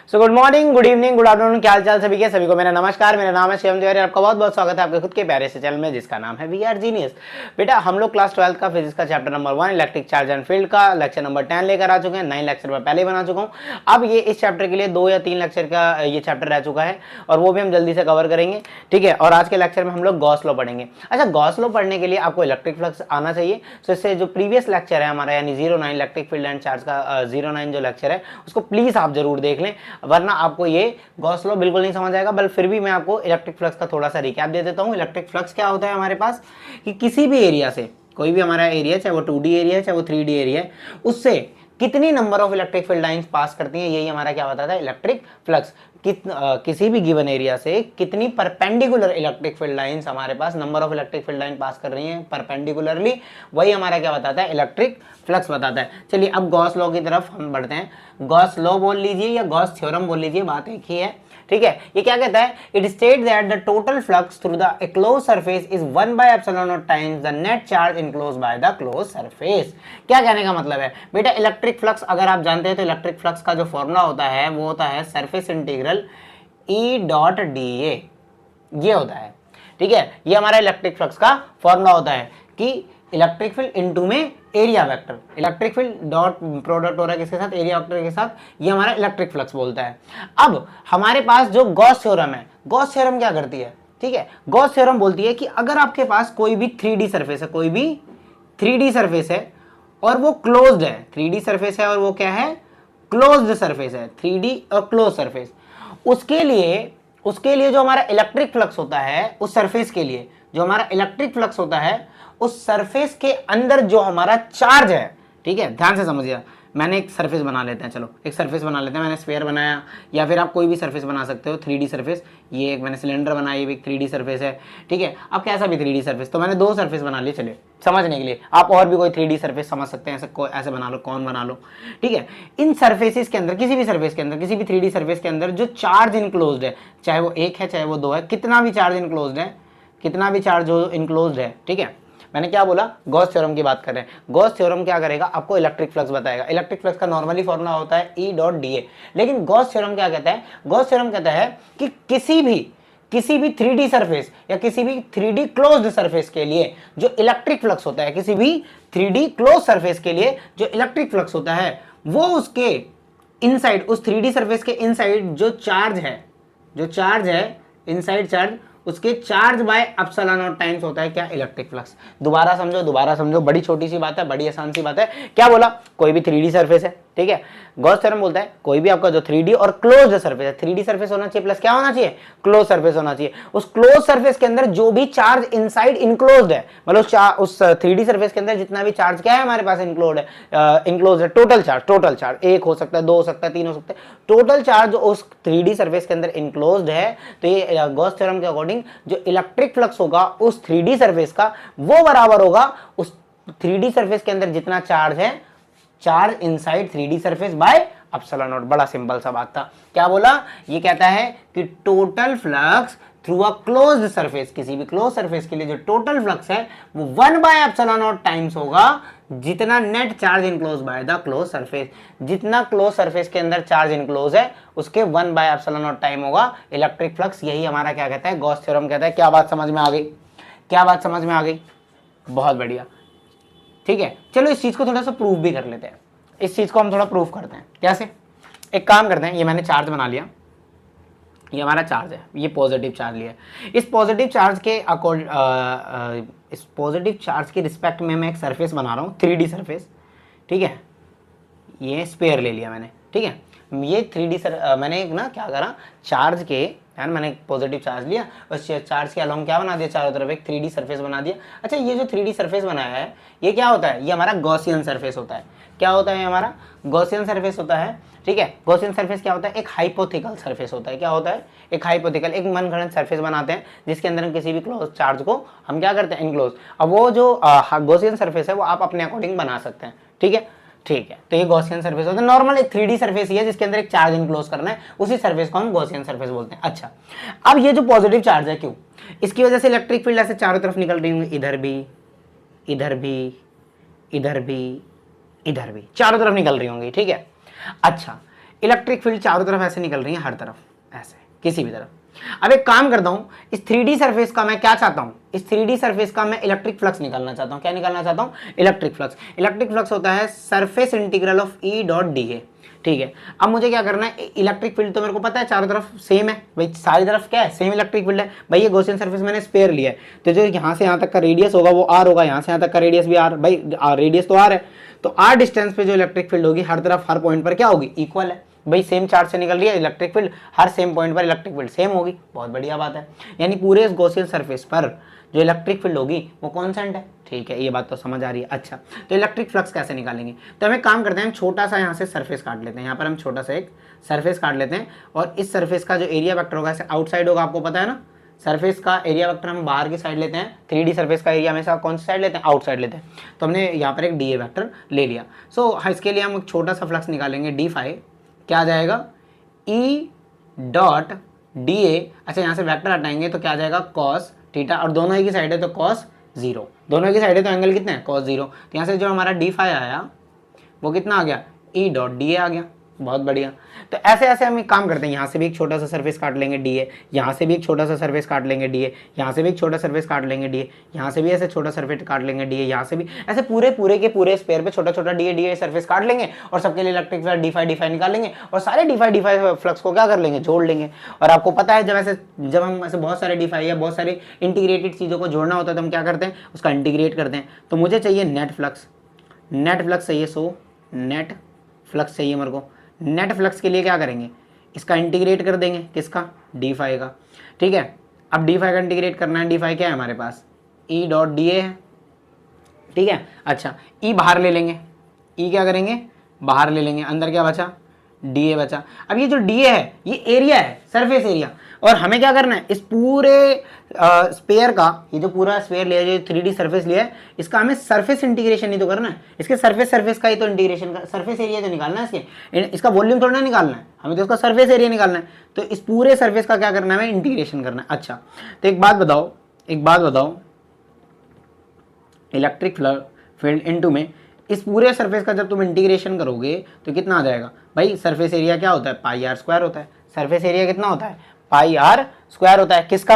So good morning, good evening, good afternoon, क्या हाल चाल सभी के सभी को मेरा नमस्कार। मेरा नाम है शिवम तिवारी। आपका बहुत बहुत स्वागत है आपके खुद के प्यारे से चैनल में जिसका नाम है वी आर जीनियस। बेटा हम लोग क्लास 12 का फिजिक्स का chapter number 1 electric charge and field का लेक्चर नंबर 10 लेकर आ चुके हैं। 9 लेक्चर में पहले ही बना चुका हूँ। अब ये इस चैप्टर के लिए 2 या 3 लेक्चर का ये चैप्टर रह चुका है और वो भी हम जल्दी से कवर करेंगे, ठीक है। और आज के लेक्चर में हम लोग गॉस लॉ पढ़ेंगे। अच्छा, गॉस लॉ पढ़ने के लिए आपको इलेक्ट्रिक फ्लक्स आना चाहिए। तो इससे जो प्रीवियस लेक्चर है हमारा यानी 09 इलेक्ट्रिक फील्ड एंड चार्ज का 09 जो लेक्चर है उसको प्लीज आप जरूर देख लें, वरना आपको ये गॉस लॉ बिल्कुल नहीं समझ आएगा। बल फिर भी मैं आपको इलेक्ट्रिक फ्लक्स का थोड़ा सा रिकैप दे देता हूँ। इलेक्ट्रिक फ्लक्स क्या होता है हमारे पास कि किसी भी एरिया से, कोई भी हमारा एरिया, चाहे वो 2D एरिया है चाहे वो 3D एरिया है, उससे कितनी number of electric field lines pass करती हैं, यही हमारा क्या बताता है इलेक्ट्रिक फ्लक्स। किसी भी गिवन एरिया से कितनी परपेंडिकुलर इलेक्ट्रिक फील्ड लाइंस हमारे पास number of electric field line pass कर रही हैं परपेंडिकुलरली, वही हमारा क्या बताता है इलेक्ट्रिक फ्लक्स बताता है। चलिए अब गॉस लॉ की तरफ हम बढ़ते हैं। गॉस लॉ बोल लीजिए या गॉस थ्योरम बोल लीजिए, बात एक ही है, ठीक है। ये क्या कहता है, it state that the total flux through the close surface is 1/ε0 times the net charge enclose by the close surface. क्या कहने का मतलब है बेटा, इलेक्ट्रिक फ्लक्स अगर आप जानते हैं तो इलेक्ट्रिक फ्लक्स का जो फॉर्मूला होता है वो होता है सरफेस इंटीग्रल E.dA, ये होता है, ठीक है। ये हमारा इलेक्ट्रिक फ्लक्स का फॉर्मूला होता है कि इलेक्ट्रिक फील्ड इनटू में area vector, electric field dot product हो रहा है किसके साथ, एरिया वेक्टर के साथ, ये हमारा इलेक्ट्रिक फ्लक्स बोलता है। अब हमारे पास जो गॉस थ्योरम है, गॉस थ्योरम क्या करती है, ठीक है, गॉस थ्योरम बोलती है कि अगर आपके पास कोई भी 3D सरफेस है, कोई भी 3D सरफेस है और वो क्लोज्ड है, 3D सरफेस है और वो क्या है, क्लोज्ड सरफेस है, 3D और क्लोज सरफेस, उसके लिए जो हमारा इलेक्ट्रिक फ्लक्स होता है, उस सरफेस के लिए जो हमारा इलेक्ट्रिक फ्लक्स होता है, उस सरफेस के अंदर जो हमारा चार्ज है, ठीक है, ध्यान से समझिए। मैंने एक सरफेस बना लेते हैं, चलो एक सरफेस बना लेते हैं, मैंने स्फीयर बनाया या फिर आप कोई भी सरफेस बना सकते हो 3D सरफेस। ये एक मैंने सिलेंडर बनाया, ये भी एक 3D सरफेस है, ठीक है। अब कैसा भी 3D सरफेस, तो मैंने 2 सरफेस बना लिए, चलिए समझने के लिए आप और भी कोई 3D सरफेस समझ सकते हैं, ऐसे बना लो, कौन बना लो, ठीक है। इन सरफेसेस के अंदर, किसी भी सरफेस के अंदर, किसी भी 3D सरफेस के अंदर जो चार्ज इनक्लोज्ड है, चाहे वो 1 है चाहे वो 2 है, कितना भी चार्ज इनक्लोज्ड है, कितना भी चार्ज जो इनक्लोज्ड है, ठीक है। मैंने क्या बोला, गॉस थ्योरम की बात कर रहे हैं। गॉस थ्योरम क्या करेगा, आपको इलेक्ट्रिक फ्लक्स बताएगा। इलेक्ट्रिक फ्लक्स का नॉर्मली फॉर्मूला होता है E.dA, लेकिन गॉस थ्योरम क्या कहता है, गॉस थ्योरम कहता है कि किसी भी 3D सरफेस या किसी भी 3D क्लोज्ड सरफेस के लिए जो इलेक्ट्रिक फ्लक्स होता है, किसी भी 3D क्लोज सरफेस के लिए जो इलेक्ट्रिक फ्लक्स होता है, वो उसके इनसाइड, उस 3D सरफेस के इनसाइड जो चार्ज है इनसाइड चार्ज, उसके चार्ज बाय ε0 टाइम्स होता है क्या, इलेक्ट्रिक फ्लक्स। दोबारा समझो, बड़ी छोटी सी बात है, बड़ी आसान सी बात है। क्या बोला, कोई भी 3D सरफेस है, ठीक है, गॉस थ्योरम बोलता है कोई भी आपका जो 3D और क्लोज सरफेस है, 3D सरफेस होना चाहिए प्लस क्या होना चाहिए, क्लोज सरफेस होना चाहिए। उस क्लोज सरफेस के अंदर जो भी चार्ज इनसाइड इनक्लोज्ड है, मतलब उस 3D सरफेस के अंदर जितना भी चार्ज क्या है हमारे पास इनक्लोज्ड है, टोटल चार्ज 1 हो सकता है, 2 हो सकता है, 3 हो सकता है, टोटल चार्ज उस 3D सरफेस के अंदर इनक्लोज्ड है। तो ये गॉस थ्योरम के अकॉर्डिंग जो इलेक्ट्रिक फ्लक्स होगा उस 3D सरफेस का, वो बराबर होगा उस 3D सरफेस के अंदर जितना चार्ज है, charge inside 3D surface by ε0। बड़ा सिंपल सा बात था। क्या बोला, ये कहता है कि total flux through a closed surface, किसी भी क्लोज सरफेस के लिए जो टोटल फ्लक्स है वो 1/ε0 टाइम्स होगा जितना net charge enclose by the close surface. जितना क्लोज सरफेस के अंदर चार्ज इनक्लोज है उसके 1/ε0 टाइम होगा इलेक्ट्रिक फ्लक्स। यही हमारा क्या कहता है, गॉस थ्योरम कहता है। क्या बात समझ में आ गई, बहुत बढ़िया, ठीक है। चलो इस चीज को थोड़ा सा प्रूफ भी कर लेते हैं, इस चीज को हम थोड़ा प्रूफ करते हैं। कैसे, एक काम करते हैं, ये मैंने चार्ज बना लिया, ये हमारा चार्ज है, ये पॉजिटिव चार्ज लिया। इस पॉजिटिव चार्ज के रिस्पेक्ट में मैं एक सरफेस बना रहा हूँ, 3D सरफेस, ठीक है। ये स्फीयर ले लिया मैंने, ठीक है। ये 3D मैंने एक ना क्या करा, चार्ज के यार मैंने पॉजिटिव चार्ज लिया, उस चार्ज के अलोंग क्या बना दिया, चारों तरफ एक 3D सरफेस बना दिया। अच्छा, ये जो 3D सरफेस बनाया है ये क्या होता है, ये हमारा गॉसियन सरफेस होता है। क्या होता है, हमारा गॉसियन सरफेस होता है, ठीक है। गॉसियन सरफेस क्या होता है, एक हाइपोथेटिकल सरफेस होता है। क्या होता है, एक हाइपोथेटिकल, एक मनगढ़ंत सरफेस बनाते हैं जिसके अंदर हम किसी भी क्लोज चार्ज को हम क्या करते हैं, इनक्लोज। अब वो जो गॉसियन सरफेस है वो आप अपने अकॉर्डिंग बना सकते हैं, ठीक है। तो ये गॉसियन सरफेस होता है, नॉर्मल एक 3D सरफेस ही है जिसके अंदर एक चार्ज इनक्लोज करना है, उसी सरफेस को हम गॉसियन सरफेस बोलते हैं। अच्छा, अब ये जो पॉजिटिव चार्ज है, क्यों, इसकी वजह से इलेक्ट्रिक फील्ड ऐसे चारों तरफ निकल रही होंगी, इधर भी, चारों तरफ निकल रही होंगी, ठीक है। अच्छा, इलेक्ट्रिक फील्ड चारों तरफ ऐसे निकल रही है, हर तरफ ऐसे किसी भी तरफ। अब एक काम करता हूं, इस 3D सरफेस का मैं क्या चाहता हूं, इस 3D सरफेस का मैं इलेक्ट्रिक फ्लक्स निकालना चाहता हूं। क्या निकालना चाहता हूं? Electric flux. इलेक्ट्रिक फ्लक्स होता है surface integral of E dot D. ठीक है, अब मुझे क्या करना है, इलेक्ट्रिक फील्ड तो मेरे को पता है चारों तरफ सेम है भाई, सारी तरफ क्या है, सेम इलेक्ट्रिक फील्ड है भाई। ये गॉसियन सरफेस मैंने स्पेयर लिया है, तो जो यहाँ से यहाँ तक का रेडियस होगा वो r होगा, यहाँ से यहाँ तक का रेडियस भी r, भाई रेडियस तो r है, तो r डिस्टेंस पे जो इलेक्ट्रिक फील्ड होगी हर तरफ हर पॉइंट पर क्या होगी, इक्वल है भाई। सेम चार्ज से निकल रही है इलेक्ट्रिक फील्ड, हर सेम पॉइंट पर इलेक्ट्रिक फील्ड सेम होगी, बहुत बढ़िया बात है। यानी पूरे इस गॉसियन सरफेस पर जो इलेक्ट्रिक फील्ड होगी वो कांस्टेंट है। ठीक है, ये बात तो समझ आ रही है। अच्छा, तो इलेक्ट्रिक फ्लक्स कैसे निकालेंगे, तो हम एक काम करते हैं, हम छोटा सा यहाँ से सरफेस काट लेते हैं, यहाँ पर हम छोटा सा एक सरफेस काट लेते हैं, और इस सरफेस का जो एरिया वेक्टर होगा ऐसे आउटसाइड होगा, आपको पता है ना, सरफेस का एरिया वेक्टर हम बाहर की साइड लेते हैं, 3D सरफेस का एरिया हमेशा कौन सी साइड लेते हैं, आउटसाइड लेते हैं। तो हमने यहाँ पर एक DA वेक्टर ले लिया। सो इसके लिए हम एक छोटा सा फ्लक्स निकालेंगे, d∅, क्या आ जाएगा, E डॉट DA। अच्छा, यहाँ से वेक्टर हटाएंगे तो क्या आ जाएगा, cos थीटा, और दोनों एक ही साइड है तो cos 0, दोनों एक ही साइड है तो एंगल कितना है, cos 0। तो यहाँ से जो हमारा d∅ आया वो कितना आ गया, E डॉट DA आ गया, बहुत बढ़िया। तो ऐसे ऐसे हम एक काम करते हैं, यहाँ से भी एक छोटा सा सरफेस काट लेंगे DA, यहाँ से भी एक छोटा सा सरफेस काट लेंगे DA, यहाँ से भी एक छोटा सरफेस काट लेंगे DA, यहाँ से भी ऐसे छोटा सरफेस काट लेंगे DA, यहाँ से भी ऐसे पूरे के पूरे स्पेयर पे छोटा छोटा DA सरफेस काट लेंगे, और सबके लिए इलेक्ट्रिक फील्ड d∅ निकालेंगे, और सारे d∅ फ्लक्स को क्या कर लेंगे, जोड़ लेंगे। और आपको पता है जब हम ऐसे बहुत सारे d∅ या बहुत सारे इंटीग्रेटेड चीज़ों को जोड़ना होता है तो हम क्या करते हैं, उसका इंटीग्रेट करते हैं। तो मुझे चाहिए नेट फ्लक्स चाहिए, सो नेट फ्लक्स चाहिए मेरे को। नेट फ्लक्स के लिए क्या करेंगे, इसका इंटीग्रेट कर देंगे, किसका, d∅ का। ठीक है, अब d∅ का इंटीग्रेट करना है, d∅ क्या है हमारे पास, E डॉट DA है। ठीक है, अच्छा E बाहर ले लेंगे, E क्या करेंगे, बाहर ले लेंगे, अंदर क्या बचा, DA बचा। अब ये जो DA है ये एरिया है, सरफेस एरिया, और हमें क्या करना है, इस पूरे स्पेयर का, ये जो पूरा स्पेयर लिया है, जो 3D सरफेस लिया है, इसका हमें सरफेस इंटीग्रेशन ही तो करना है, इसके सरफेस का ही तो इंटीग्रेशन का, सरफेस एरिया तो निकालना है इसका वॉल्यूम थोड़ा ना निकालना है, हमें तो इसका सरफेस एरिया निकालना है। तो इस पूरे सरफेस का क्या करना है, हमें इंटीग्रेशन करना है। अच्छा, तो एक बात बताओ, इलेक्ट्रिक फील्ड इनटू में इस पूरे सरफेस का जब तुम इंटीग्रेशन करोगे तो कितना आ जाएगा भाई, सरफेस एरिया क्या होता है, πr² होता है। सरफेस एरिया कितना होता है, πr² होता है। किसका,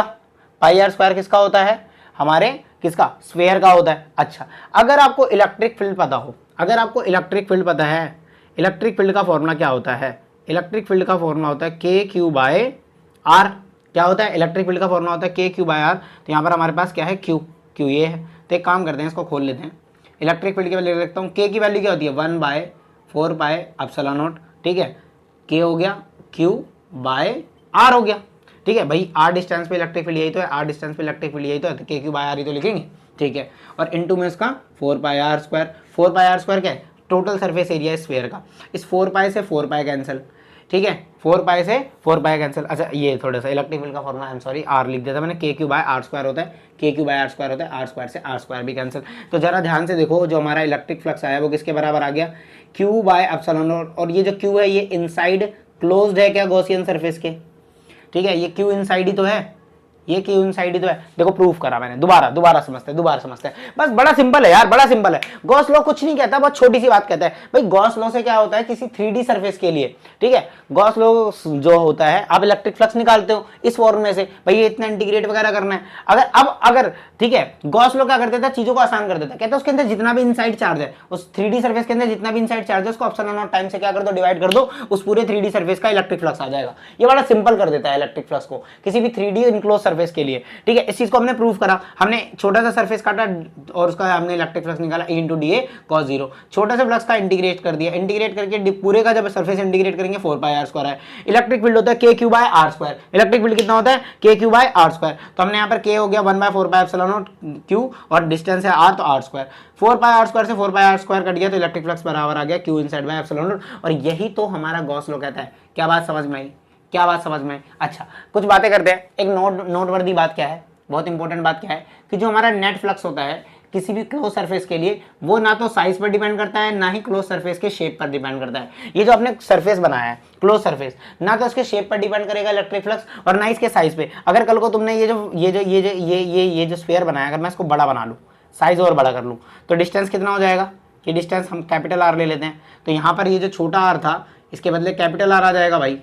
πr² किसका होता है, हमारे किसका, स्फेयर का होता है। अच्छा, अगर आपको इलेक्ट्रिक फील्ड पता हो, है, इलेक्ट्रिक फील्ड का फॉर्मूला क्या होता है, इलेक्ट्रिक फील्ड का फॉर्मूला होता है KQ/R। क्या होता है, इलेक्ट्रिक फील्ड का फॉर्मूला होता है KQ/R। तो यहाँ पर हमारे पास क्या है, Q ये है। तो एक काम करते हैं, इसको खोल लेते हैं, इलेक्ट्रिक फील्ड की वैल्यू लिख लेता हूँ। K की वैल्यू क्या होती है, 1/4πε0। ठीक है, K हो गया, Q/R हो गया। ठीक है भाई, R डिस्टेंस पे इलेक्ट्रिक फील्ड यही तो है, R डिस्टेंस पे इलेक्ट्रिक फील्ड यही तो है, तो KQ/R ही तो लिखेंगे। ठीक है, और इनटू में इसका 4πr²। 4πr² क्या है, टोटल सरफेस एरिया है स्फीयर का। इस 4π से 4π कैंसिल, ठीक है, 4π से 4π कैंसिल। अच्छा, ये थोड़ा सा इलेक्ट्रिक फील्ड का formula, I am sorry, R लिख दिया था मैंने, KQ/R² होता है, KQ/R² होता है, R² से R² भी कैंसिल। तो जरा ध्यान से देखो, जो हमारा इलेक्ट्रिक फ्लक्स आया वो किसके बराबर आ गया, Q/ε0। और ये जो Q है ये इनसाइड क्लोज्ड है क्या, गॉसियन सरफेस के। ठीक है, ये Q इनसाइड ही तो है, ये Q इनसाइड ही तो है। देखो प्रूफ करा मैंने, दोबारा समझते हैं। बस बड़ा सिंपल है यार, बड़ा सिंपल है। गॉस लॉ कुछ नहीं कहता, बहुत छोटी सी बात कहता है भाई। गॉस लॉ से क्या होता है, किसी 3D सरफेस के लिए, ठीक है, गॉस लॉ जो होता है, आप इलेक्ट्रिक फ्लक्स निकालते हो इस फॉर्मूले से, भाई ये इतना इंटीग्रेट वगैरह करना है। अगर ठीक है, गॉस लॉ क्या कर देता है, चीजों को आसान कर देता है। कहता है उसके अंदर जितना भी इनसाइड चार्ज है, उस 3D सरफेस के अंदर जितना भी इनसाइड चार्ज है, उसको ε0 टाइम से क्या कर दो, डिवाइड कर दो, उस पूरे 3D सरफेस का इलेक्ट्रिक फ्लक्स आ जाएगा। ये बड़ा सिंपल कर देता है इलेक्ट्रिक फ्लक्स को किसी भी 3D इनक्लोज सरफेस के लिए। ठीक है, इस चीज को हमने प्रूव करा, हमने छोटा सा सरफेस काटा और उसका हमने इलेक्ट्रिक फ्लक्स निकाला, E × DA cos 0। छोटा सा फ्लक्स का इंटीग्रेट कर दिया, इंटीग्रेट करके पूरे का जब सरफेस इंटीग्रेट करेंगे 4πr² है। इलेक्ट्रिक फील्ड होता है KQ/R²। इलेक्ट्रिक फील्ड कितना होता है, KQ/R²। तो हमने यहाँ पर K हो गया 1/4πε0 Q, और डिस्टेंस है R, तो R²। 4πr² से 4πr² कट गया, तो इलेक्ट्रिक फ्लक्स बराबर आ गया Q इनसाइड बाय ε0। और यही तो हमारा गॉस लॉ कहता है। क्या बात समझ में आई, अच्छा कुछ बातें करते हैं। एक नोटवर्दी बात क्या है, बहुत इंपॉर्टेंट बात क्या है, कि जो हमारा नेट फ्लक्स होता है किसी भी क्लोज सरफेस के लिए, वो ना तो साइज पर डिपेंड करता है, ना ही क्लोज सरफेस के शेप पर डिपेंड करता है। ये जो आपने सरफेस बनाया है क्लोज सरफेस, ना तो उसके शेप पर डिपेंड करेगा इलेक्ट्रिक फ्लक्स, और ना इसके साइज पे। अगर कल को तुमने ये जो स्फीयर बनाया, अगर मैं इसको बड़ा बना लूँ, साइज और बड़ा कर लूँ, तो डिस्टेंस कितना हो जाएगा, ये डिस्टेंस हम कैपिटल R ले लेते हैं। तो यहाँ पर ये जो छोटा r था, इसके बदले कैपिटल आर आ जाएगा भाई,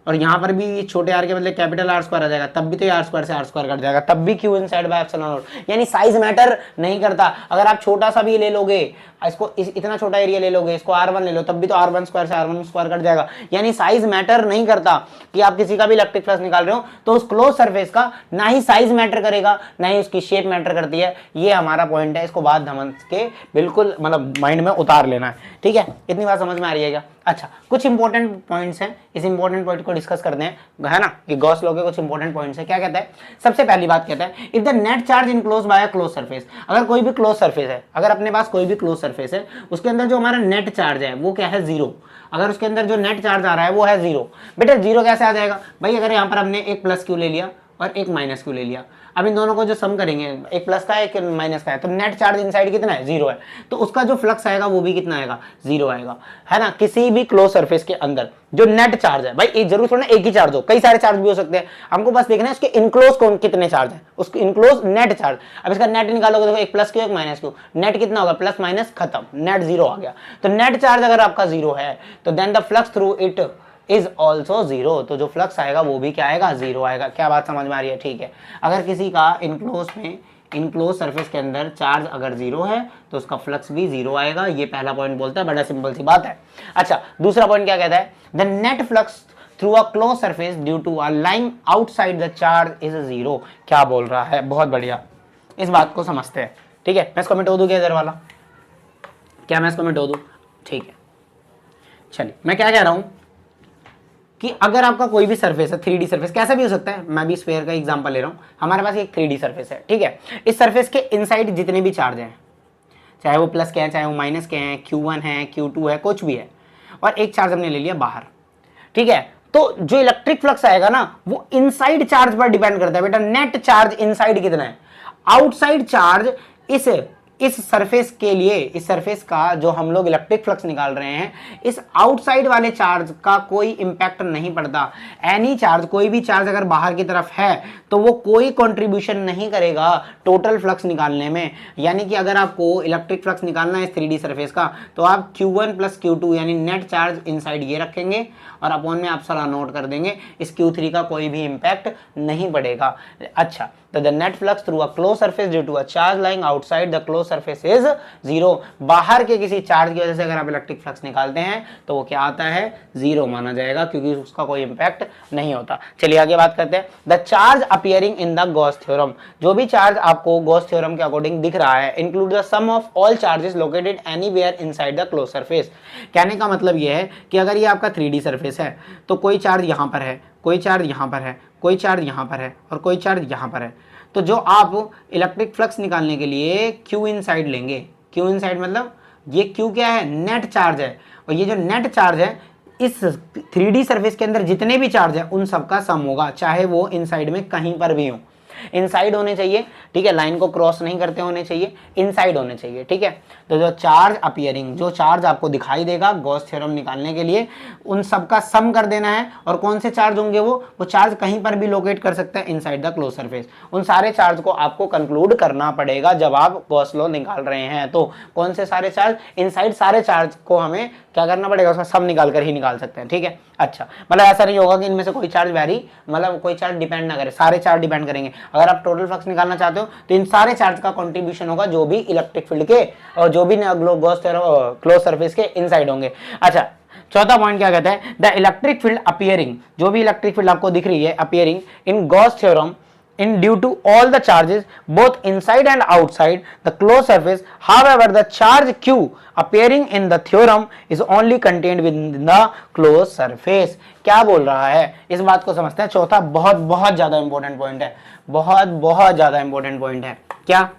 और यहाँ पर भी छोटे आर के बदले कैपिटल आर स्क्वायर आ जाएगा, तब भी तो आर स्क्वायर से आर स्क्वायर कट जाएगा, तब भी Q inside by epsilon not. यानी साइज मैटर नहीं करता। अगर आप छोटा सा भी ले लोगे, इसको इतना छोटा एरिया ले लोगे, इसको r1 ले लो, तब भी तो r1 स्क्वायर से r1 स्क्वायर कट जाएगा। यानी साइज मैटर नहीं करता कि आप किसी का भी इलेक्ट्रिक फ्लक्स निकाल रहे हो तो उस क्लोज सरफेस का ना ही साइज मैटर करेगा ना ही उसकी शेप मैटर करती है। ये हमारा पॉइंट है, इसको बात समझ के बिल्कुल मतलब माइंड में उतार लेना है, ठीक है। इतनी बात समझ में आ रही है क्या? अच्छा, कुछ इंपॉर्टेंट पॉइंट्स हैं, इस इंपॉर्टेंट पॉइंट को डिस्कस करते हैं, है ना। कि गॉस लॉ के कुछ इंपॉर्टेंट पॉइंट्स है। क्या कहता है? सबसे पहली बात कहता है if the net charge enclose bye a close surface, अगर कोई भी क्लोज सरफेस है, अगर अपने पास कोई भी क्लोज सरफेस है, उसके अंदर जो हमारा नेट चार्ज है वो क्या है? जीरो। अगर उसके अंदर जो नेट चार्ज आ रहा है वो है जीरो। बेटा जीरो कैसे आ जाएगा भाई? अगर यहाँ पर हमने एक प्लस क्यू ले लिया और एक माइनस क्यू ले लिया, अब इन दोनों को जो सम करेंगे, एक प्लस का है एक माइनस का है, तो नेट चार्ज इनसाइड कितना है? जीरो है। तो उसका जो फ्लक्स आएगा वो भी कितना आएगा? जीरो आएगा, है ना। किसी भी क्लोज सरफेस के अंदर जो नेट चार्ज है, भाई एक जरूर थोड़ा एक ही चार्ज हो, कई सारे चार्ज भी हो सकते हैं, हमको बस देखना है उसके इनक्लोज कौन कितने चार्ज है, उसके इनक्लोज नेट चार्ज। अब इसका नेट निकालोगे, देखो एक प्लस क्यू एक माइनस क्यू, नेट कितना होगा? प्लस माइनस खत्म, नेट जीरो आ गया। तो नेट चार्ज अगर आपका जीरो है तो then the flux through it is also zero, तो जो फ्लक्स आएगा वो भी क्या आएगा? जीरो आएगा। क्या बात समझ में आ रही है? ठीक है। अगर किसी का इनक्लोज सरफेस के अंदर चार्ज अगर जीरो है तो उसका फ्लक्स भी जीरो आएगा। ये पहला पॉइंट बोलता है, बड़ा सिंपल सी बात है। अच्छा, दूसरा पॉइंट क्या कहता है? The net flux through a close surface due to a lying outside the charge is zero. क्या बोल रहा है? बहुत बढ़िया, इस बात को समझते हैं, ठीक है। मैं इसको मिटो दूं क्या इधर वाला? क्या मैं इसको मिटो दूं? ठीक है, चलिए मैं क्या कह रहा हूं कि अगर आपका कोई भी सरफेस है, 3D सरफेस कैसा भी हो सकता है, मैं भी स्फीयर का एग्जांपल ले रहा हूं। हमारे पास एक 3D सरफेस है, ठीक है। इस सरफेस के इनसाइड जितने भी चार्ज हैं, चाहे वो प्लस के हैं चाहे वो माइनस के हैं, Q1 है Q2 है, कुछ भी है, और एक चार्ज हमने ले लिया बाहर, ठीक है। तो जो इलेक्ट्रिक फ्लक्स आएगा ना वो इनसाइड चार्ज पर डिपेंड करता है। बेटा नेट चार्ज इनसाइड कितना है? आउटसाइड चार्ज इस सरफेस के लिए, इस सरफेस का जो हम लोग इलेक्ट्रिक फ्लक्स निकाल रहे हैं, इस आउटसाइड वाले चार्ज का कोई इंपैक्ट नहीं पड़ता। एनी चार्ज, कोई भी चार्ज अगर बाहर की तरफ है तो वो कोई कंट्रीब्यूशन नहीं करेगा टोटल फ्लक्स निकालने में। यानी कि अगर आपको इलेक्ट्रिक फ्लक्स निकालना है इस 3D सरफेस का, तो आप Q1 प्लस Q2 यानी नेट चार्ज इनसाइड ये रखेंगे और अपॉन में एप्सिलॉन नोट कर देंगे। इस Q3 का कोई भी इंपैक्ट नहीं पड़ेगा। अच्छा, तो the net flux through a close surface due to a charge lying outside the close surface is zero. बाहर के किसी चार्ज की वजह से अगर आप इलेक्ट्रिक फ्लक्स निकालते हैं तो वो क्या आता है? जीरो माना जाएगा, क्योंकि उसका कोई इंपैक्ट नहीं होता। चलिए आगे बात करते हैं। The charge appearing in the Gauss theorem, जो भी चार्ज आपको गॉस थ्योरम के अकॉर्डिंग दिख रहा है, include the sum of all charges located anywhere inside the close surface. कहने का मतलब ये है कि अगर ये आपका 3D सरफेस है तो कोई चार्ज यहाँ पर है, कोई चार्ज यहाँ पर है, कोई चार्ज यहाँ पर है और कोई चार्ज यहाँ पर है। तो जो आप इलेक्ट्रिक फ्लक्स निकालने के लिए Q इनसाइड लेंगे, Q इनसाइड मतलब ये Q क्या है? नेट चार्ज है। और ये जो नेट चार्ज है इस 3D सरफेस के अंदर जितने भी चार्ज है उन सबका सम होगा, चाहे वो इनसाइड में कहीं पर भी हो। इनसाइड होने चाहिए, ठीक है, लाइन को क्रॉस नहीं करते होने चाहिए, इनसाइड होने चाहिए, ठीक है। तो जो चार्ज अपीयरिंग, जो चार्ज आपको दिखाई देगा गॉस थ्योरम निकालने के लिए, उन सबका सम कर देना है। और कौन से चार्ज होंगे? वो चार्ज कहीं पर भी लोकेट कर सकते हैं इनसाइड द क्लोज सरफेस। उन सारे चार्ज को आपको कंक्लूड करना पड़ेगा जब आप गॉस लॉ निकाल रहे हैं। तो कौन से सारे चार्ज? इनसाइड सारे चार्ज को हमें क्या करना पड़ेगा? उसका सम निकाल कर ही निकाल सकते हैं, ठीक है। अच्छा, मतलब ऐसा नहीं होगा कि इनमें से कोई चार्ज वैरी, मतलब कोई चार्ज डिपेंड ना करे, सारे चार्ज डिपेंड करेंगे। अगर आप टोटल फ्लक्स निकालना चाहते हो तो इन सारे चार्ज का कंट्रीब्यूशन होगा जो भी इलेक्ट्रिक फील्ड के और जो भी गॉस थ्योरम क्लोज सरफेस के इनसाइड होंगे। अच्छा, चौथा पॉइंट क्या कहता है? द इलेक्ट्रिक फील्ड अपीयरिंग, जो भी इलेक्ट्रिक फील्ड आपको दिख रही है appearing in Gauss theorem in due to all the charges both inside and outside the closed surface. However, the charge Q appearing in the theorem is only contained within the closed surface. क्या बोल रहा है? इस बात को समझते हैं। चौथा बहुत बहुत ज्यादा इंपॉर्टेंट पॉइंट है, बहुत बहुत ज्यादा इंपॉर्टेंट पॉइंट है। क्या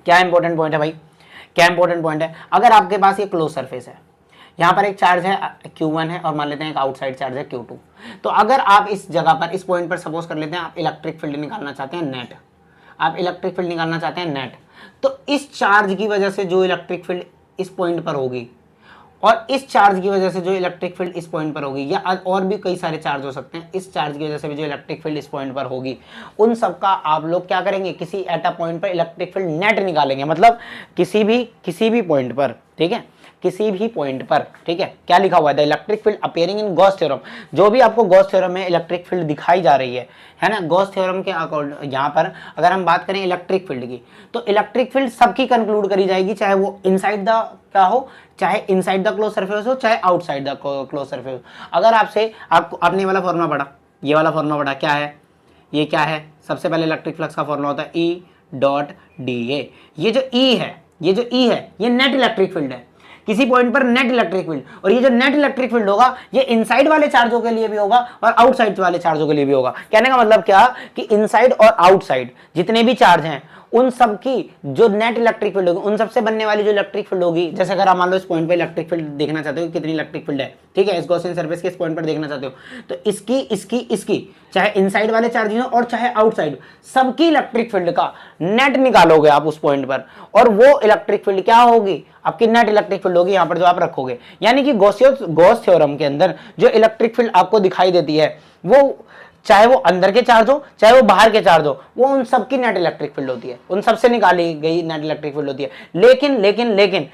क्या इंपॉर्टेंट पॉइंट है भाई? क्या इंपॉर्टेंट पॉइंट है? अगर आपके पास ये क्लोज सरफेस है, यहाँ पर एक चार्ज है Q1 है और मान लेते हैं एक आउटसाइड चार्ज है Q2। तो अगर आप इस जगह पर, इस पॉइंट पर सपोज कर लेते हैं आप इलेक्ट्रिक फील्ड निकालना चाहते हैं नेट, आप इलेक्ट्रिक फील्ड निकालना चाहते हैं नेट, तो इस चार्ज की वजह से जो इलेक्ट्रिक फील्ड इस पॉइंट पर होगी और इस चार्ज की वजह से जो इलेक्ट्रिक फील्ड इस पॉइंट पर होगी, या और भी कई सारे चार्ज हो सकते हैं, इस चार्ज की वजह से भी जो इलेक्ट्रिक फील्ड इस पॉइंट पर होगी, उन सबका आप लोग क्या करेंगे? किसी एट अ पॉइंट पर इलेक्ट्रिक फील्ड नेट निकालेंगे। मतलब किसी भी पॉइंट पर ठीक है, किसी भी पॉइंट पर, ठीक है, क्या लिखा हुआ है, the electric field appearing in Gauss theorem, जो भी आपको गॉस थ्योरम में इलेक्ट्रिक फील्ड दिखाई जा रही है ना, गॉस थ्योरम के अकॉर्डिंग यहाँ पर अगर हम बात करें इलेक्ट्रिक फील्ड की, तो इलेक्ट्रिक फील्ड सबकी कंक्लूड करी जाएगी, चाहे वो इनसाइड द क्या हो, चाहे इनसाइड द क्लोज सरफेस हो, चाहे आउटसाइड द क्लोज सरफेस हो। अगर आपसे आपने वाला फॉर्मूला पढ़ा, ये वाला फॉर्मूला पढ़ा, क्या है ये, क्या है, सबसे पहले इलेक्ट्रिक फ्लक्स का फॉर्मूला होता है ई डॉट डी ए। ये जो ई है, ये जो ई है, ये नेट इलेक्ट्रिक फील्ड है, किसी पॉइंट पर नेट इलेक्ट्रिक फील्ड, और ये जो नेट इलेक्ट्रिक फील्ड होगा ये इनसाइड वाले चार्जों के लिए भी होगा और आउटसाइड वाले चार्जों के लिए भी होगा। कहने का मतलब क्या कि इनसाइड और आउटसाइड जितने भी चार्ज हैं उन सब की जो नेट इलेक्ट्रिक फील्ड होगी, उन सबसे बनने वाली जो इलेक्ट्रिक फील्ड होगी, जैसे अगर आप मान लो इस पॉइंट पे इलेक्ट्रिक फील्ड देखना चाहते हो कितनी इलेक्ट्रिक फील्ड है, ठीक है, इस गॉसियन सरफेस के इस पॉइंट पर देखना चाहते हो, तो इसकी चाहे इनसाइड वाले चार्ज हो और चाहे आउटसाइड, सबकी इलेक्ट्रिक फील्ड का नेट निकालोगे आप उस पॉइंट पर, और वो इलेक्ट्रिक फील्ड क्या होगी, आपकी नेट इलेक्ट्रिक फील्ड होगी यहाँ पर जो आप रखोगे। यानी कि गॉस थ्योरम के अंदर जो इलेक्ट्रिक फील्ड आपको दिखाई देती है, वो चाहे वो अंदर के चार्ज हो चाहे वो बाहर के चार्ज हो, वो उन सबकी नेट इलेक्ट्रिक फील्ड होती है, उन सबसे निकाली गई नेट इलेक्ट्रिक फील्ड होती है। लेकिन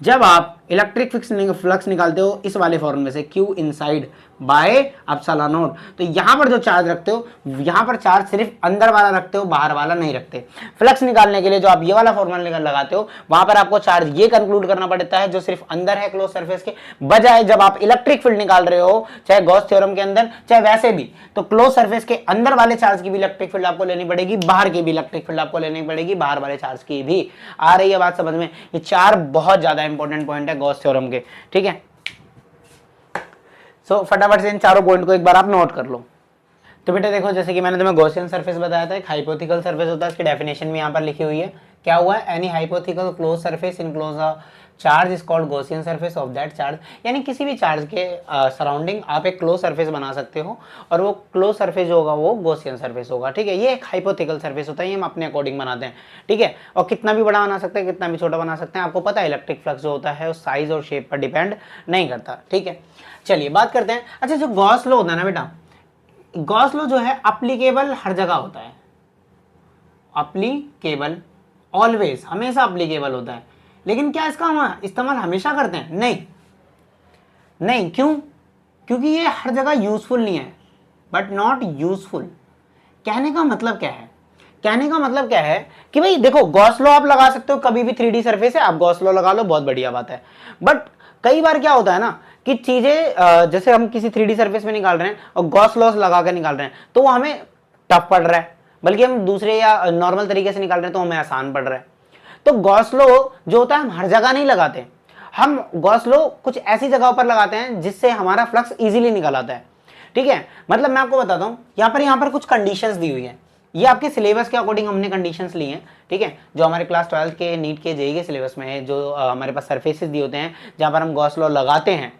जब आप इलेक्ट्रिक फ्लक्स निकालते हो इस वाले फॉर्मूले से, Q inside by epsilon not, तो यहां पर जो चार्ज रखते हो, यहां पर चार्ज सिर्फ अंदर वाला रखते हो, बाहर वाला नहीं रखते। फ्लक्स निकालने के लिए जो आप ये वाला फॉर्मूला लगाते हो, वहां पर आपको चार्ज ये कंक्लूड करना पड़ता है जो सिर्फ अंदर है क्लोज सरफेस के, बजाय जब आप इलेक्ट्रिक फील्ड निकाल रहे हो, चाहे गॉस थ्योरम के अंदर चाहे वैसे भी, तो क्लोज सरफेस के अंदर वाले चार्ज की भी इलेक्ट्रिक फील्ड आपको लेनी पड़ेगी, बाहर की भी इलेक्ट्रिक फील्ड आपको लेनी पड़ेगी, बाहर वाले चार्ज की भी। आ रही है बात समझ में? ये चार बहुत ज्यादा इंपॉर्टेंट पॉइंट है गॉस थ्योरम के, ठीक है। सो फटाफट से इन चारों पॉइंट को एक बार आप नोट कर लो। तो बेटा देखो, जैसे कि मैंने तुम्हें गॉसियन सरफेस बताया था, एक हाइपोथेटिकल सरफेस होता है, इसकी डेफिनेशन भी यहाँ पर लिखी हुई है। क्या हुआ है? Any hypothetical close surface enclose a charge is called Gaussian surface of that charge. यानी किसी भी चार्ज के सराउंडिंग आप एक क्लोज सरफेस बना सकते हो, और वो क्लोज सरफेस जो होगा वो गॉसियन सरफेस होगा, ठीक है। ये एक हाइपोथेटिकल सरफेस होता है, ये हम अपने अकॉर्डिंग बनाते हैं, ठीक है। और कितना भी बड़ा बना सकते हैं, कितना भी छोटा बना सकते हैं, आपको पता है इलेक्ट्रिक फ्लक्स जो होता है उस साइज और शेप पर डिपेंड नहीं करता, ठीक है। चलिए बात करते हैं। अच्छा, जो गॉस लॉ होता है ना बेटा, गॉस लॉ जो है अप्लीकेबल हर जगह होता है, अप्लीकेबल ऑलवेज, हमेशा अप्लीकेबल होता है, लेकिन क्या इसका हम इस्तेमाल हमेशा करते हैं? नहीं। क्यों? क्योंकि ये हर जगह यूजफुल नहीं है, बट नॉट यूजफुल। कहने का मतलब क्या है? कहने का मतलब क्या है कि भाई देखो, गॉस लॉ आप लगा सकते हो, कभी भी 3D सरफेस है आप गॉस लॉ लगा लो, बहुत बढ़िया बात है। बट कई बार क्या होता है ना कि चीजें जैसे हम किसी 3D सरफेस में निकाल रहे हैं और गॉस लॉस लगा कर निकाल रहे हैं, तो वो हमें टफ पड़ रहा है, बल्कि हम दूसरे या नॉर्मल तरीके से निकाल रहे हैं तो हमें आसान पड़ रहा है। तो गॉस लॉ जो होता है हम हर जगह नहीं लगाते, हम गॉस लॉ कुछ ऐसी जगहों पर लगाते हैं जिससे हमारा फ्लक्स इजीली निकल आता है, ठीक है। मतलब मैं आपको बताता हूँ, यहाँ पर कुछ कंडीशंस दी हुई है, ये आपके सिलेबस के अकॉर्डिंग हमने कंडीशंस ली हैं, ठीक है, जो हमारे क्लास 12 के नीट के जेईई के सिलेबस में है, जो हमारे पास सरफेसेस दिए होते हैं जहाँ पर हम गॉस लॉ लगाते हैं,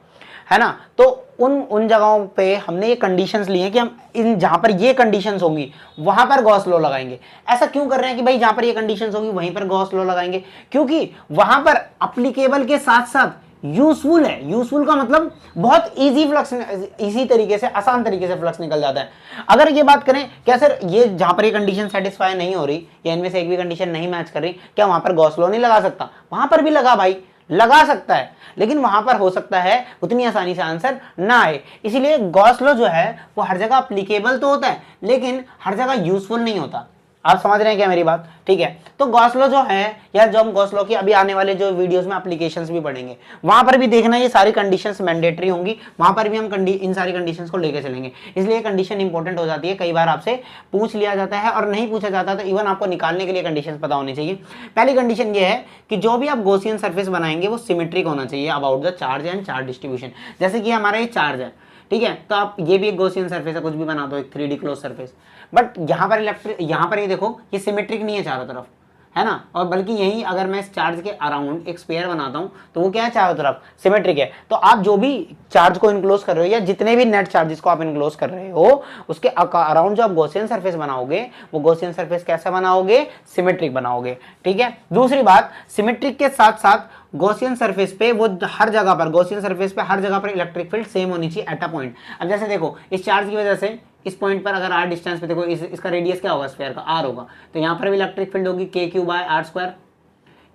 है ना। तो उन जगहों पे हमने ये कंडीशंस ली हैं कि हम इन जहाँ पर ये कंडीशंस होंगी वहाँ पर गॉस लॉ लगाएंगे। ऐसा क्यों कर रहे हैं कि भाई जहाँ पर ये कंडीशंस होंगी वहीं पर गॉस लॉ लगाएंगे? क्योंकि वहाँ पर अप्लीकेबल के साथ साथ यूजफुल है। यूजफुल का मतलब बहुत इजी फ्लक्स, इसी तरीके से, आसान तरीके से फ्लक्स निकल जाता है। अगर ये बात करें क्या सर ये जहाँ पर ये कंडीशन सेटिस्फाई नहीं हो रही या इनमें से एक भी कंडीशन नहीं मैच कर रही, क्या वहाँ पर गॉस लॉ नहीं लगा सकता? वहाँ पर भी लगा भाई, लगा सकता है, लेकिन वहां पर हो सकता है उतनी आसानी से आंसर ना आए। इसीलिए गॉस लॉ जो है वो हर जगह अप्लीकेबल तो होता है लेकिन हर जगह यूजफुल नहीं होता। आप समझ रहे हैं क्या मेरी बात? ठीक है, तो गॉस लॉ जो है, या जो हम गॉस लॉ की अभी आने वाले जो वीडियोस में एप्लीकेशंस भी पढ़ेंगे, वहां पर भी देखना ये सारी कंडीशंस मैंडेटरी होंगी, वहां पर भी हम इन सारी कंडीशंस को लेकर चलेंगे। इसलिए कंडीशन इंपॉर्टेंट हो जाती है, कई बार आपसे पूछ लिया जाता है, और नहीं पूछा जाता तो इवन आपको निकालने के लिए कंडीशंस पता होनी चाहिए। पहली कंडीशन ये है कि जो भी आप गॉसियन सरफेस बनाएंगे वो सिमेट्रिक होना चाहिए about the charge and charge distribution. जैसे कि हमारा ये चार्ज है, ठीक है, तो आप ये भी एक गॉसियन सरफेस है, कुछ भी बना दो, एक 3D क्लोज सरफेस, बट यहाँ पर ये देखो ये सिमेट्रिक नहीं है चारों तरफ, है ना। और बल्कि यही अगर मैं इस चार्ज के अराउंड एक स्फीयर बनाता हूँ तो वो क्या है, चारों तरफ सिमेट्रिक है। तो आप जो भी चार्ज को इनक्लोज कर रहे हो या जितने भी नेट चार्जेस को आप इनक्लोज कर रहे हो उसके अराउंड जो आप गॉसियन सरफेस बनाओगे वो गॉसियन सरफेस कैसे बनाओगे, सिमेट्रिक बनाओगे, ठीक है। दूसरी बात, सिमेट्रिक के साथ साथ गॉसियन सरफेस पे वो हर जगह पर, गॉसियन सरफेस पे हर जगह पर इलेक्ट्रिक फील्ड सेम होनी चाहिए एट अ पॉइंट। अब जैसे देखो इस चार्ज की वजह से इस पॉइंट पर अगर r डिस्टेंस पे देखो इसका रेडियस क्या होगा, स्फीयर का r होगा, तो यहाँ पर भी इलेक्ट्रिक फील्ड होगी k³ r²।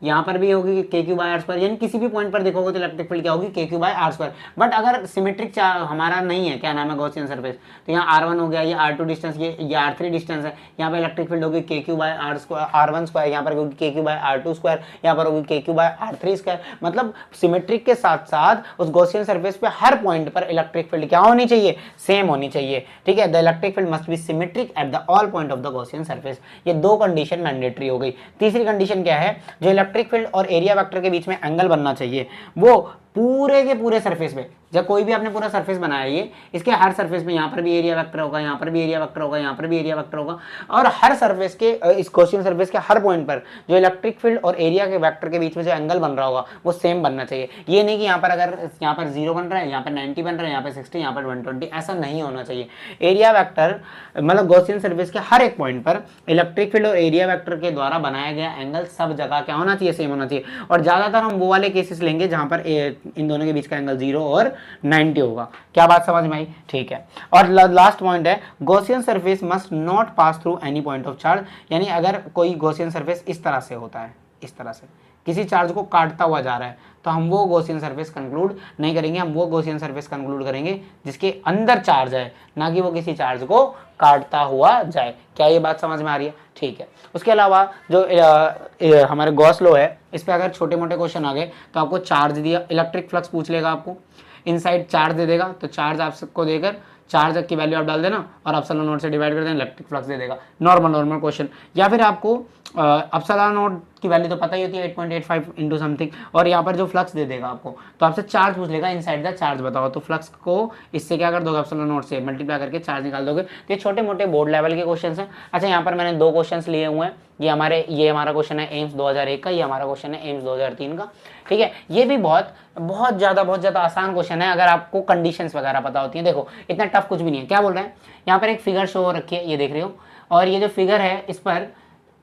यहाँ पर भी होगी K Q by R square, यानी किसी भी पॉइंट पर देखोगे तो इलेक्ट्रिक फील्ड क्या होगी K Q by R square. But अगर सिमेट्रिक हमारा नहीं है, क्या नाम है, गॉसियन सरफेस, तो यहाँ R1 हो गया, ये R2 डिस्टेंस, ये R3 डिस्टेंस है, यहाँ पे इलेक्ट्रिक फील्ड होगी K Q by R square R1 square, यहाँ पर होगी K Q bye R2 square, यहाँ पर होगी K Q bye R3 square. मतलब सिमेट्रिक के साथ साथ उस गॉसियन सरफेस पे हर पॉइंट पर इलेक्ट्रिक फील्ड क्या होनी चाहिए, सेम होनी चाहिए, ठीक है। The electric field must be symmetric at the all point of the Gaussian surface. ये दो कंडीशन मैंडेटरी हो गई। तीसरी कंडीशन क्या है, जो इलेक्ट्रिक फील्ड और एरिया वेक्टर के बीच में एंगल बनना चाहिए वो पूरे के पूरे सरफेस पे, जब कोई भी आपने पूरा सरफेस बनाया ये, इसके हर सरफेस में यहाँ पर भी एरिया वेक्टर होगा, यहाँ पर भी एरिया वेक्टर होगा, यहाँ पर भी एरिया वेक्टर होगा, और हर सरफेस के इस गॉसियन सरफेस के हर पॉइंट पर जो इलेक्ट्रिक फील्ड और एरिया के वेक्टर के बीच में जो एंगल बन रहा होगा वो सेम बनना चाहिए। ये नहीं कि यहाँ पर अगर यहाँ पर 0 बन रहा है, यहाँ पर 90 बन रहा है, यहाँ पर 60, यहाँ पर 120, ऐसा नहीं होना चाहिए। एरिया वेक्टर मतलब गॉसियन सरफेस के हर एक पॉइंट पर इलेक्ट्रिक फील्ड और एरिया वेक्टर के द्वारा बनाया गया एंगल सब जगह क्या होना चाहिए, सेम होना चाहिए। और ज्यादातर हम वो वाले केसेस लेंगे जहां पर इन दोनों के बीच का एंगल 0 और 90 होगा। क्या बात समझ में आई, ठीक है। और लास्ट पॉइंट है, Gaussian surface must not pass through any point of charge, यानी अगर कोई गॉसियन सरफेस इस तरह से होता है, इस तरह से किसी चार्ज को काटता हुआ जा रहा है, तो हम वो गॉसियन सरफेस कंक्लूड नहीं करेंगे, हम वो गॉसियन सरफेस कंक्लूड करेंगे जिसके अंदर चार्ज है, ना कि वो किसी चार्ज को काटता हुआ जाए। क्या ये बात समझ में आ रही है, ठीक है। उसके अलावा जो हमारे गॉस लॉ है, इस पे अगर छोटे मोटे क्वेश्चन आ गए तो आपको चार्ज दिया, इलेक्ट्रिक फ्लक्स पूछ लेगा आपको, इनसाइड चार्ज दे देगा, तो चार्ज आप सबको देकर चार्ज की वैल्यू आप डाल देना और एप्सिलॉन नॉट से डिवाइड कर देना, इलेक्ट्रिक फ्लक्स दे देगा। Normal question. या फिर आपको एप्सिलॉन नॉट की वैल्यू तो पता ही होती है 8.85 इंटू समथिंग, और यहाँ पर जो फ्लक्स दे देगा आपको, तो आपसे चार्ज पूछ लेगा, इनसाइड द चार्ज बताओ, तो फ्लक्स को इससे क्या कर दोगे, एप्सिलॉन नॉट से मल्टीप्लाई करके चार्ज निकाल दोगे। तो ये छोटे मोटे बोर्ड लेवल के क्वेश्चन हैं। अच्छा, यहाँ पर मैंने 2 क्वेश्चन लिए हुए हैं, ये हमारा क्वेश्चन है एम्स 2001 का, ये हमारा क्वेश्चन है एम्स 2003 का, ठीक है। ये भी बहुत ज़्यादा आसान क्वेश्चन है अगर आपको कंडीशंस वगैरह पता होती हैं। देखो इतना टफ कुछ भी नहीं है। क्या बोल रहे हैं, यहाँ पर एक फिगर शो हो रखी है, ये देख रहे हो, और ये जो फिगर है इस पर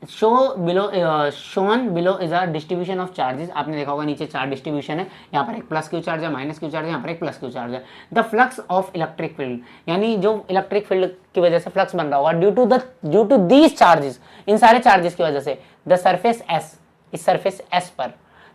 shown below is a distribution of charges. आपने देखा होगा नीचे चार्ज डिस्ट्रीब्यूशन है, यहाँ पर एक प्लस क्यू चार्ज है, माइनस क्यू चार्ज है, यहाँ पर एक प्लस क्यू चार्ज है। The flux of electric field, यानी जो इलेक्ट्रिक फील्ड की वजह से फ्लक्स बन रहा होगा ड्यू टू दीज चार्जेस, इन सारे चार्जेस की वजह से, द सरफेस एस, इस सरफेस एस पर,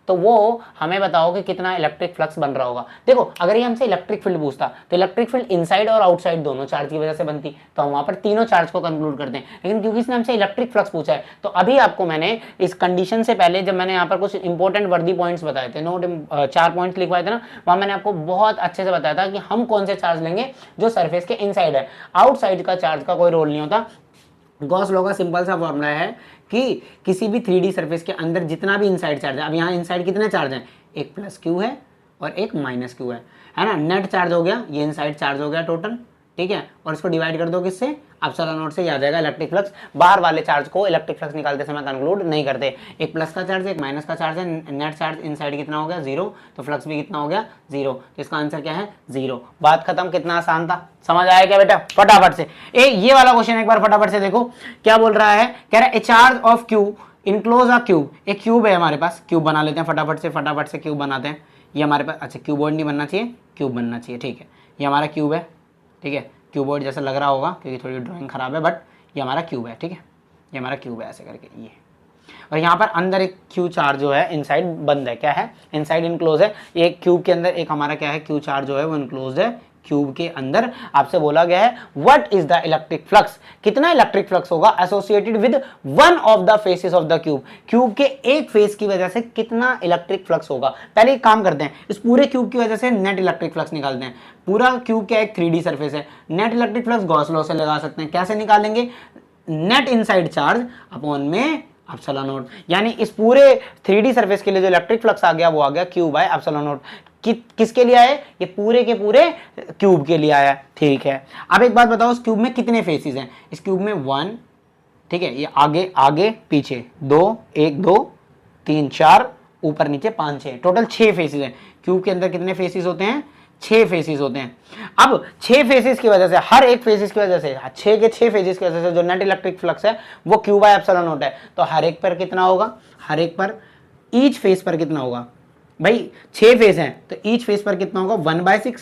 तो वो हमें बताओ कि कितना इलेक्ट्रिक फ्लक्स बन रहा होगा। देखो अगर ये हमसे इलेक्ट्रिक फील्ड पूछता तो इलेक्ट्रिक फील्ड इनसाइड और आउटसाइड दोनों चार्ज की वजह से बनती, तो हम वहां पर तीनों चार्ज को कंक्लूड करते हैं। लेकिन क्योंकि इसने हमसे इलेक्ट्रिक फ्लक्स पूछा है, तो अभी आपको मैंने इस कंडीशन से पहले जब मैंने यहाँ पर कुछ इंपॉर्टेंट वर्दी पॉइंट्स बताए थे, नोट 4 पॉइंट्स लिखवाए थे ना, वहां मैंने आपको बहुत अच्छे से बताया था कि हम कौन से चार्ज लेंगे जो सरफेस के इनसाइड है, आउटसाइड का चार्ज का कोई रोल नहीं होता। गॉस लॉ का सिंपल सा फॉर्मूला है कि किसी भी 3D सरफेस के अंदर जितना भी इनसाइड चार्ज है, अब यहाँ इनसाइड कितने चार्ज हैं, एक प्लस क्यू है और एक माइनस क्यू है ना, नेट चार्ज हो गया, ये इनसाइड चार्ज हो गया टोटल, ठीक है। और इसको डिवाइड कर दो किससे, एप्सिलॉन नॉट से, याद आएगा इलेक्ट्रिक फ्लक्स। बाहर वाले चार्ज को इलेक्ट्रिक फ्लक्स निकालते समय कंक्लूड नहीं करते, एक प्लस का चार्ज है, एक माइनस का चार्ज है, नेट चार्ज इनसाइड कितना हो गया 0, तो फ्लक्स भी कितना हो गया 0, तो इसका आंसर क्या है 0। बात खत्म। कितना आसान था, समझ आया क्या बेटा, फटाफट से ये वाला क्वेश्चन एक बार फटाफट से देखो क्या बोल रहा है। कह रहा है ए charge of Q enclose a cube, एक क्यूब है हमारे पास, क्यूब बना लेते हैं फटाफट से क्यूब बनाते हैं। ये हमारे पास, अच्छा क्यूबॉइड नहीं बनना चाहिए, क्यूब बनना चाहिए, ठीक है। ये हमारा क्यूब है, ठीक है, क्यूबॉइड जैसा लग रहा होगा क्योंकि थोड़ी ड्राइंग खराब है, बट ये हमारा क्यूब है, ठीक है, ये हमारा क्यूब है ऐसे करके ये। और यहाँ पर अंदर एक क्यू चार्ज जो है इनसाइड बंद है, क्या है, इनसाइड इनक्लोज है। एक क्यूब के अंदर एक हमारा क्या है, क्यू चार्ज जो है वो इनक्लोज है क्यूब के अंदर। आपसे बोला गया है what is the electric flux, कितना इलेक्ट्रिक फ्लक्स होगा associated with one of the faces of the cube, cube के एक फेस की वजह से कितना इलेक्ट्रिक फ्लक्स होगा। पहले एक काम करते हैं, इस पूरे क्यूब की वजह से नेट इलेक्ट्रिक फ्लक्स निकालते हैं। पूरा क्यूब क्या एक 3D सरफेस है, net electric flux Gauss law से लगा सकते हैं। कैसे निकालेंगे, नेट इनसाइड चार्ज अपॉन में एप्सिलॉन नॉट, यानी इस पूरे 3D सरफेस के लिए जो इलेक्ट्रिक फ्लक्स आ गया वो आ गया क्यू बाय एप्सिलॉन नॉट। किसके लिए आए, ये पूरे के पूरे क्यूब के लिए आया, ठीक है। अब एक बात बताओ, इस क्यूब में कितने फेसेस हैं, इस क्यूब में 1, ठीक है, ये आगे आगे पीछे 2, 1 2 3 4 ऊपर नीचे 5 6, टोटल 6 फेसेस हैं। क्यूब के अंदर कितने फेसेस होते हैं, 6 फेसेस होते हैं। अब 6 फेसेस की वजह से, हर एक फेसेस की वजह से, 6 के 6 फेसेस की वजह से जो नेट इलेक्ट्रिक फ्लक्स है वो क्यू बाय एप्सिलॉन नॉट है। तो हर एक पर कितना होगा, हर एक पर, ईच फेस पर कितना होगा भाई, 6 फेस हैं तो ईच फेस पर कितना होगा 1/6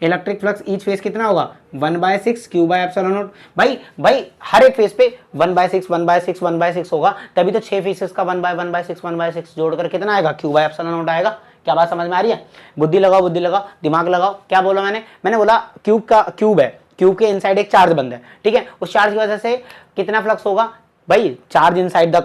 इलेक्ट्रिक फ्लक्स ईच फेज कितना होगा 1/6 Q बाय एप्सिलॉन नॉट। भाई हर एक फेज पे 1/6 1/6 1/6 होगा, तभी तो 6 फेसेस का 1/6 जोड़कर कितना आएगा Q बाय एप्सिलॉन नॉट आएगा। क्या बात समझ में आ रही है? बुद्धि लगाओ दिमाग लगाओ। क्या बोला मैंने बोला क्यूब है, क्यूब के इनसाइड एक चार्ज बंद है, ठीक है, उस चार्ज की वजह से कितना फ्लक्स होगा भाई, चार्ज इनसाइड द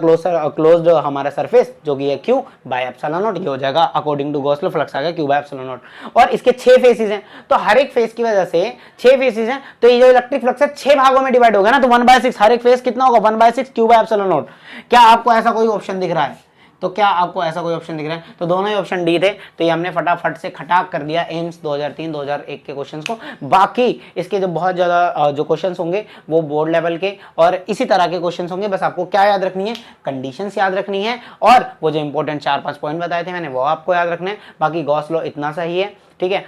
क्लोज्ड हमारा सरफेस जो कि है Q बाय एप्सिलॉन नॉट, ये हो जाएगा according to Gauss law flux आ गया Q बाय एप्सिलॉन नॉट। और इसके 6 फेसेस हैं, तो हर एक फेस की वजह से 6 फेसेस हैं, तो ये जो इलेक्ट्रिक फ्लक्स है 6 भागों में डिवाइड होगा ना, तो 1/6 हर एक फेस कितना होगा 1/6 Q बाय एप्सिलॉन नॉट। क्या आपको ऐसा कोई ऑप्शन दिख रहा है? तो क्या आपको ऐसा कोई ऑप्शन दिख रहा है? तो दोनों ही ऑप्शन डी थे, तो ये हमने फटाफट से खटाक कर दिया एम्स 2003 2001 के क्वेश्चंस को। बाकी इसके जो बहुत ज़्यादा जो क्वेश्चंस होंगे वो बोर्ड लेवल के और इसी तरह के क्वेश्चंस होंगे। बस आपको क्या याद रखनी है? कंडीशंस याद रखनी है, और वो जो इंपॉर्टेंट 4-5 पॉइंट बताए थे मैंने वो आपको याद रखना है। बाकी गॉस लॉ इतना सही है, ठीक है।